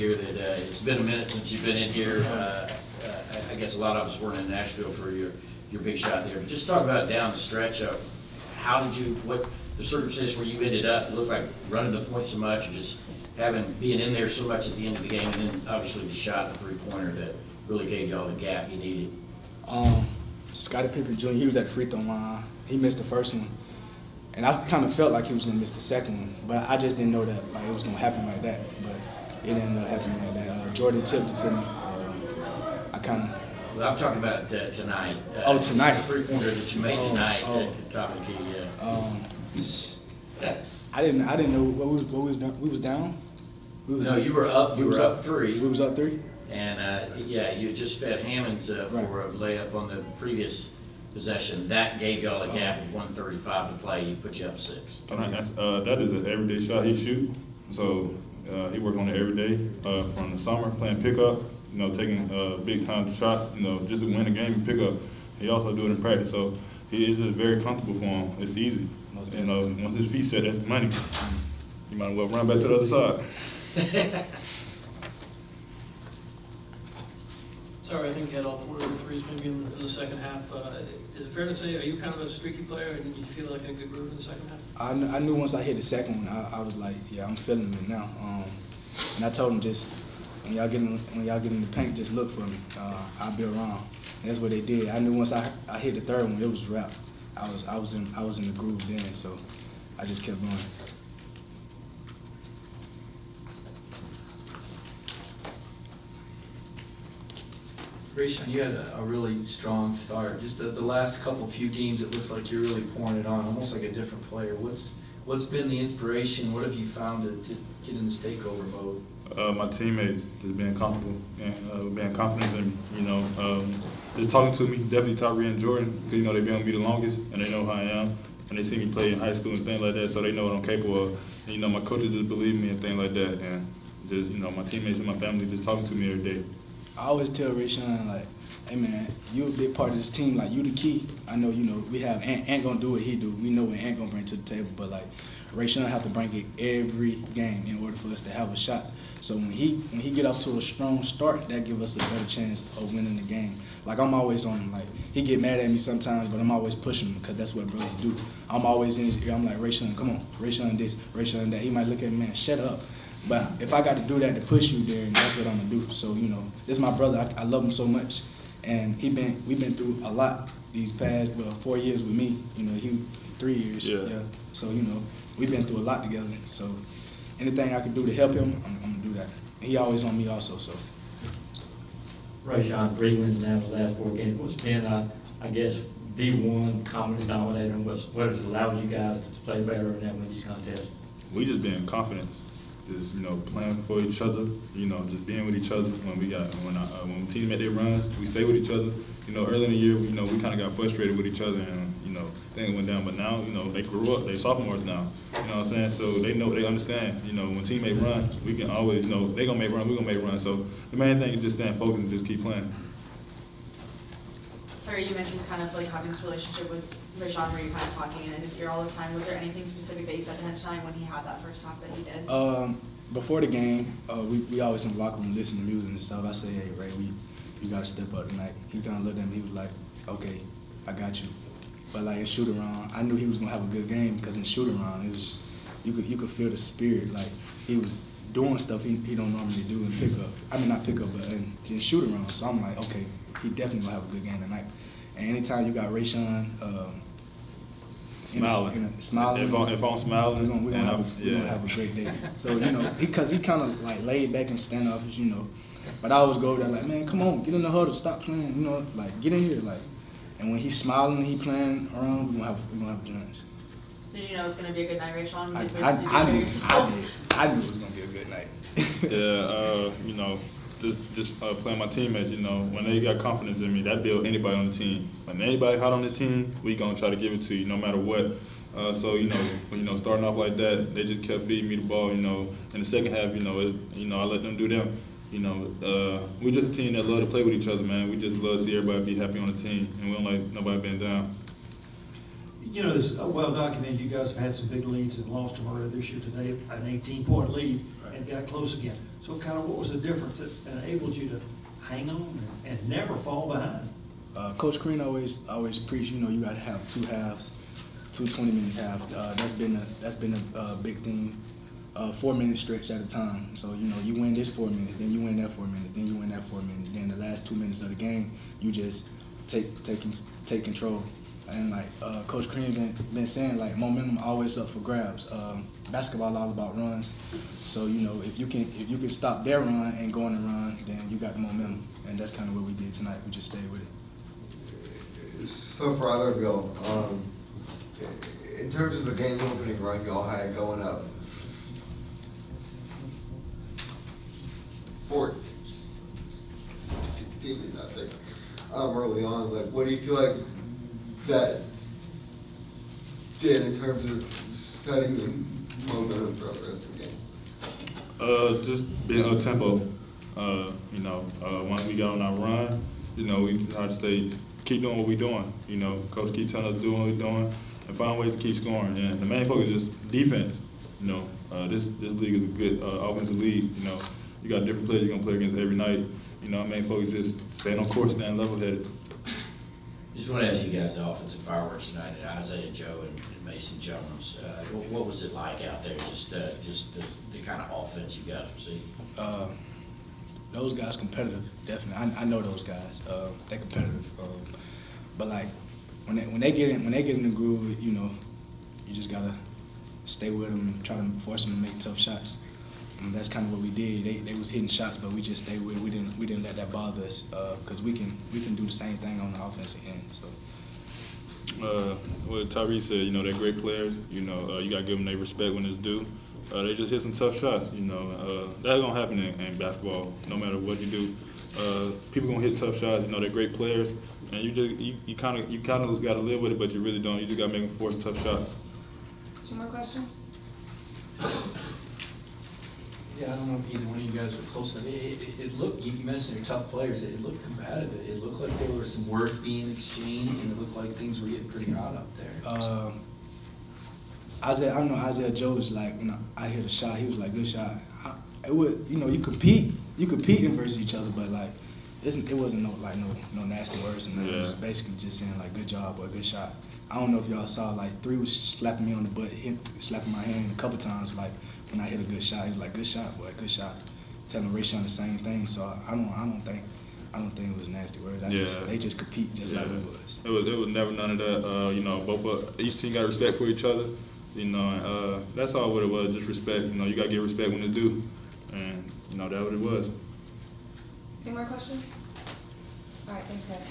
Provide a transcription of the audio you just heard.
here that it's been a minute since you've been in here. I guess a lot of us weren't in Nashville for your big shot there. But just talk about down the stretch of how did you, what the circumstances where you ended up, it looked like running the point so much, or just being in there so much at the end of the game, and then obviously the shot, the three-pointer that really gave you all the gap you needed. Scottie Pippen Jr., he was at the free throw line. He missed the first one. And I kind of felt like he was going to miss the second one. But I just didn't know that like it was going to happen like that. But it ended up happening like that. Jordan tipped it to me. I kind of... Well, I'm talking about tonight. Tonight? The three-pointer that you made tonight at the top of the key, I didn't know what we was down. We was down? No, you were up. You were up 3. We was up 3? And, you just fed Hammonds for a layup on the previous possession. That gave y'all a gap of 1:35 to play. He put you up 6. That is an everyday shot he shoot. So he worked on it every day from the summer, playing pickup, taking big time shots, just to win a game and pick up. He also do it in practice. So he is just very comfortable for him. It's easy. And once his feet set, that's money. You might as well run back to the other side. Sorry, I think you had all 4 of your threes maybe in the second half. Is it fair to say, are you kind of a streaky player and you feel like in a good groove in the second half? I knew once I hit the second one, I was like, yeah, I'm feeling it now. And I told him just, when y'all get in the paint, just look for me. I'll be around. And that's what they did. I knew once I hit the third one, it was a wrap. I was in the groove then, so I just kept going. Rayshaun, you had a really strong start. Just the last few games, it looks like you're really pouring it on, almost like a different player. What's been the inspiration? What have you found to get in this takeover mode? My teammates just being comfortable and being confident in me. Just talking to me, definitely Tyree and Jordan, because they've been with me the longest and they know who I am, and they see me play in high school and things like that, so they know what I'm capable of. And, my coaches just believe me and things like that, and just my teammates and my family just talking to me every day. I always tell Rayshaun, like, hey man, you a big part of this team, like you the key. I know, we have Ant gonna do what he do. We know what Ant gonna bring to the table, but like Rayshaun have to bring it every game in order for us to have a shot. So when he get off to a strong start, that give us a better chance of winning the game. Like I'm always on him. Like he get mad at me sometimes, but I'm always pushing him because that's what brothers do. I'm always in his ear. I'm like, Rayshaun, come on, Rayshaun this, Rayshaun that. He might look at me, man, shut up. But if I got to do that to push you there, that's what I'm gonna do. So this is my brother. I love him so much, and we've been through a lot these past 4 years with me. He 3 years. Yeah. So we've been through a lot together. So anything I can do to help him, I'm gonna do that. And he always on me also. So. Rayshaun, 3 wins now in the last 4 games. What's been, I guess, D1 common denominator, and what has allowed you guys to play better and win these contests? We just being confident. Just playing for each other, just being with each other. When teams make their runs, we stay with each other. Early in the year, we kind of got frustrated with each other, and things went down. But now, they grew up. They sophomores now. You know what I'm saying? So they understand. When teammates run, we can always they gonna make run. We gonna make run. So the main thing is just staying focused and just keep playing. Terry, you mentioned kind of like having this relationship with Rayshaun where you're kind of talking in his ear all the time. Was there anything specific that you said to him tonight when he had that first talk that he did? Before the game, we always in the locker room listen to music and stuff. I say, hey, Ray, you got to step up tonight. He kind of looked at me. He was like, okay, I got you. But like in shoot-around, I knew he was going to have a good game because in shoot-around, it was you could feel the spirit. Like he was doing stuff he don't normally do in pickup. I mean, not pickup, but in shoot-around. So I'm like, okay, he definitely going to have a good game tonight. And anytime you got Rayshaun smiling, if I'm smiling, we're gonna have a great day. So because he kind of like laid back and standoffish, But I always go there like, man, come on, get in the huddle, stop playing, like get in here, like. And when he's smiling and he playing around, we're gonna have drinks. Did you know it was gonna be a good night, Rayshaun? I knew it was gonna be a good night. Yeah, just playing my teammates, when they got confidence in me, that builds anybody on the team. When anybody hot on this team, we gonna try to give it to you no matter what. So starting off like that, they just kept feeding me the ball. In the second half, I let them do them. We just a team that love to play with each other, man. We just love to see everybody be happy on the team, and we don't like nobody being down. It's well documented. You guys have had some big leads and lost them earlier this year today, an 18-point lead, and got close again. So kind of what was the difference that enabled you to hang on and never fall behind? Coach Crean always preached, you know, you got to have 2 halves, 2 20-minute halves. That's been a big thing. 4-minute stretch at a time. So you know, you win this 4 minutes, then you win that 4 minutes, then you win that 4 minutes. Then the last 2 minutes of the game, you just take control. And like Coach Crean been saying, like momentum always up for grabs. Basketball all about runs. So you know, if you can stop their run and go on the run, then you got the momentum. And that's kind of what we did tonight. We just stayed with it. So for other Bill, in terms of the game opening run y'all had going up 14, nothing early on, like what do you feel like that did in terms of setting the momentum throughout the rest of the game? Just being up tempo. You know, once we got on our run, you know, we try to keep doing what we're doing. You know, coach keep telling us to do what we're doing and find ways to keep scoring. And the main focus is just defense. You know, this league is a good offensive league. You know, you got different players you're gonna play against every night. You know, our main focus is just staying on course, staying level-headed. Just want to ask you guys the offensive fireworks tonight, Isaiah Joe and Mason Jones. What was it like out there? Just the kind of offense you guys received. Those guys competitive, definitely. I know those guys. They're competitive. But like when they get in the groove, you know, you just gotta stay with them and try to force them to make tough shots. And that's kind of what we did. They was hitting shots, but we just stayed with it. We didn't let that bother us because we can do the same thing on the offensive end. So. What Tyree said, you know, they're great players. You know, you gotta give them their respect when it's due. They just hit some tough shots. You know, that's gonna happen in basketball, no matter what you do. People gonna hit tough shots. You know, they're great players, and you kind of gotta live with it, but you really don't. You just gotta make them force tough shots. 2 more questions? Yeah, I don't know if either one of you guys were close enough. It looked, you mentioned they're tough players, it looked competitive. It looked like there were some words being exchanged, and it looked like things were getting pretty hot up there. I know Isaiah Joe is like, when I hit a shot, he was like, good shot. It would, you know, you compete in versus each other, but like, it wasn't no nasty words, and it was basically just saying like, good job or good shot. I don't know if y'all saw, like, 3 was slapping me on the butt, slapping my hand a couple times, like when I hit a good shot, he was like, good shot, boy, good shot. Telling Rayshaun the same thing, so I don't think it was nasty words. They just compete just like we was. It was never none of that. You know, each team got respect for each other. You know, and, that's all what it was, just respect. You know, you got to give respect when it's due. And, you know, that's what it was. Any more questions? All right, thanks, guys.